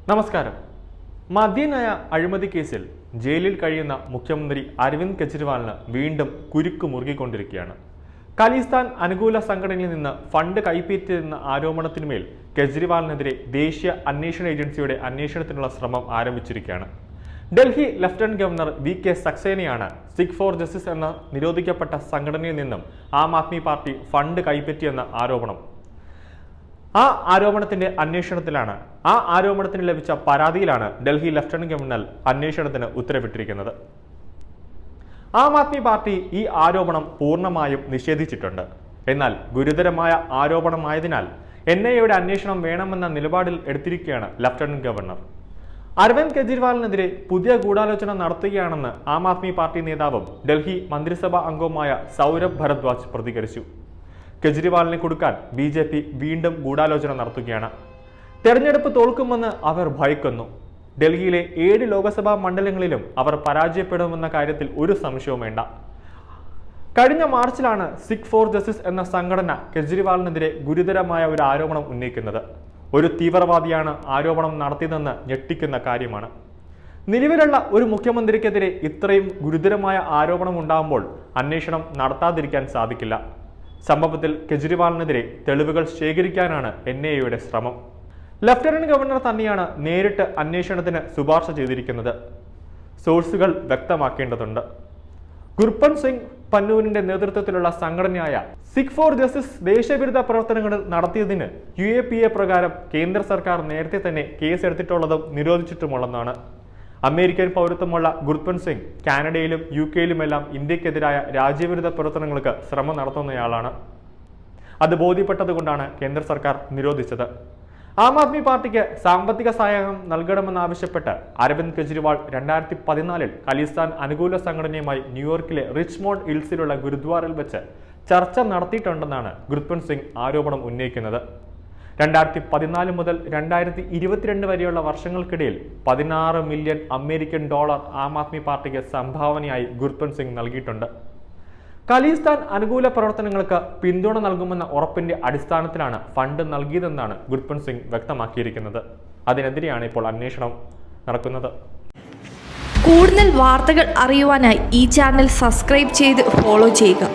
നമസ്കാരം. മദ്യനയ അഴിമതി കേസിൽ ജയിലിൽ കഴിയുന്ന മുഖ്യമന്ത്രി അരവിന്ദ് കെജ്രിവാളിന് വീണ്ടും കുരുക്ക് മുറുകിക്കൊണ്ടിരിക്കുകയാണ്. ഖലിസ്ഥാൻ അനുകൂല സംഘടനയിൽ നിന്ന് ഫണ്ട് കൈപ്പറ്റിയെന്ന ആരോപണത്തിന്മേൽ കെജ്രിവാളിനെതിരെ ദേശീയ അന്വേഷണ ഏജൻസിയുടെ അന്വേഷണത്തിനുള്ള ശ്രമം ആരംഭിച്ചിരിക്കുകയാണ്. ഡൽഹി ലഫ്റ്റനന്റ് ഗവർണർ VK സക്സേനയാണ് സിഖ് ഫോർ ജസ്റ്റിസ് എന്ന നിരോധിക്കപ്പെട്ട സംഘടനയിൽ നിന്നും ആം ആദ്മി പാർട്ടി ഫണ്ട് കൈപ്പറ്റിയെന്ന ആരോപണം. ആ ആരോപണത്തിന്റെ അന്വേഷണത്തിലാണ് ആരോപണത്തിന് ലഭിച്ച പരാതിയിലാണ് ഡൽഹി ലഫ്റ്റനന്റ് ഗവർണർ അന്വേഷണത്തിന് ഉത്തരവിട്ടിരിക്കുന്നത്. ആം ആദ്മി പാർട്ടി ഈ ആരോപണം പൂർണ്ണമായും നിഷേധിച്ചിട്ടുണ്ട്. എന്നാൽ ഗുരുതരമായ ആരോപണമായതിനാൽ NIAയുടെ അന്വേഷണം വേണമെന്ന നിലപാടിൽ എടുത്തിരിക്കുകയാണ് ലഫ്റ്റനന്റ് ഗവർണർ. അരവിന്ദ് കെജ്രിവാളിനെതിരെ പുതിയ ഗൂഢാലോചന നടത്തുകയാണെന്ന് ആം ആദ്മി പാർട്ടി നേതാവും ഡൽഹി മന്ത്രിസഭാ അംഗവുമായ സൗരഭ് ഭരദ്വാജ് പ്രതികരിച്ചു. കെജ്രിവാളിനെ കൊടുക്കാൻ BJP വീണ്ടും ഗൂഢാലോചന നടത്തുകയാണ്. തെരഞ്ഞെടുപ്പ് തോൽക്കുമെന്ന് അവർ ഭയക്കുന്നു. ഡൽഹിയിലെ 7 ലോക്സഭാ മണ്ഡലങ്ങളിലും അവർ പരാജയപ്പെടുമെന്ന കാര്യത്തിൽ ഒരു സംശയവും വേണ്ട. കഴിഞ്ഞ മാർച്ചിലാണ് സിഖ് ഫോർ ജസ്റ്റിസ് എന്ന സംഘടന കെജ്രിവാളിനെതിരെ ഗുരുതരമായ ഒരു ആരോപണം ഉന്നയിക്കുന്നത്. ഒരു തീവ്രവാദിയാണ് ആരോപണം നടത്തിയതെന്ന് ഞെട്ടിക്കുന്ന കാര്യമാണ്. നിലവിലുള്ള ഒരു മുഖ്യമന്ത്രിക്കെതിരെ ഇത്രയും ഗുരുതരമായ ആരോപണം ഉണ്ടാകുമ്പോൾ അന്വേഷണം നടത്താതിരിക്കാൻ സാധിക്കില്ല. സംഭവത്തിൽ കെജ്രിവാളിനെതിരെ തെളിവുകൾ ശേഖരിക്കാനാണ് NIAയുടെ ശ്രമം. ലഫ്റ്റനന്റ് ഗവർണർ തന്നെയാണ് നേരിട്ട് അന്വേഷണത്തിന് ശുപാർശ ചെയ്തിരിക്കുന്നത്. സോഴ്സുകൾ വ്യക്തമാക്കേണ്ടതുണ്ട്. ഗുർപന്ത് സിംഗ് പന്നൂരിന്റെ നേതൃത്വത്തിലുള്ള സംഘടനയായ സിഖ് ഫോർ ജസ്റ്റിസ് ദേശവിരുദ്ധ പ്രവർത്തനങ്ങൾ നടത്തിയതിന് UAPA പ്രകാരം കേന്ദ്ര സർക്കാർ നേരത്തെ തന്നെ കേസെടുത്തിട്ടുള്ളതും നിരോധിച്ചിട്ടുമുള്ളതാണ്. അമേരിക്കൻ പൗരത്വമുള്ള ഗുർപന്ത് സിംഗ് കാനഡയിലും UK-യിലുമെല്ലാം ഇന്ത്യക്കെതിരായ രാജ്യവിരുദ്ധ പ്രവർത്തനങ്ങൾക്ക് ശ്രമം നടത്തുന്നയാളാണ്. അത് ബോധ്യപ്പെട്ടതുകൊണ്ടാണ് കേന്ദ്ര സർക്കാർ നിരോധിച്ചത്. ആം ആദ്മി പാർട്ടിക്ക് സാമ്പത്തിക സഹായം നൽകണമെന്നാവശ്യപ്പെട്ട് അരവിന്ദ് കെജ്രിവാൾ 2014 ഖലിസ്ഥാൻ അനുകൂല സംഘടനയുമായി ന്യൂയോർക്കിലെ റിച്ച്മോണ്ട് ഹിൽസിലുള്ള ഗുരുദ്വാറിൽ വെച്ച് ചർച്ച നടത്തിയിട്ടുണ്ടെന്നാണ് ഗുർപന്ത് സിംഗ് ആരോപണം ഉന്നയിക്കുന്നത്. 2014 മുതൽ 2022 വരെയുള്ള വർഷങ്ങൾക്കിടയിൽ $16 മില്യൺ അമേരിക്കൻ ആം ആദ്മി പാർട്ടിക്ക് സംഭാവനയായി ഗുർപന്ത് സിംഗ് നൽകിയിട്ടുണ്ട്. ഖലിസ്ഥാൻ അനുകൂല പ്രവർത്തനങ്ങൾക്ക് പിന്തുണ നൽകുമെന്ന ഉറപ്പിന്റെ അടിസ്ഥാനത്തിലാണ് ഫണ്ട് നൽകിയതെന്നാണ് ഗുർപന്ത് സിംഗ് വ്യക്തമാക്കിയിരിക്കുന്നത്. അതിനെതിരെയാണ് ഇപ്പോൾ അന്വേഷണം നടക്കുന്നത്. കൂടുതൽ വാർത്തകൾ അറിയുവാനായി ഈ ചാനൽ സബ്സ്ക്രൈബ് ചെയ്ത് ഫോളോ ചെയ്യുക.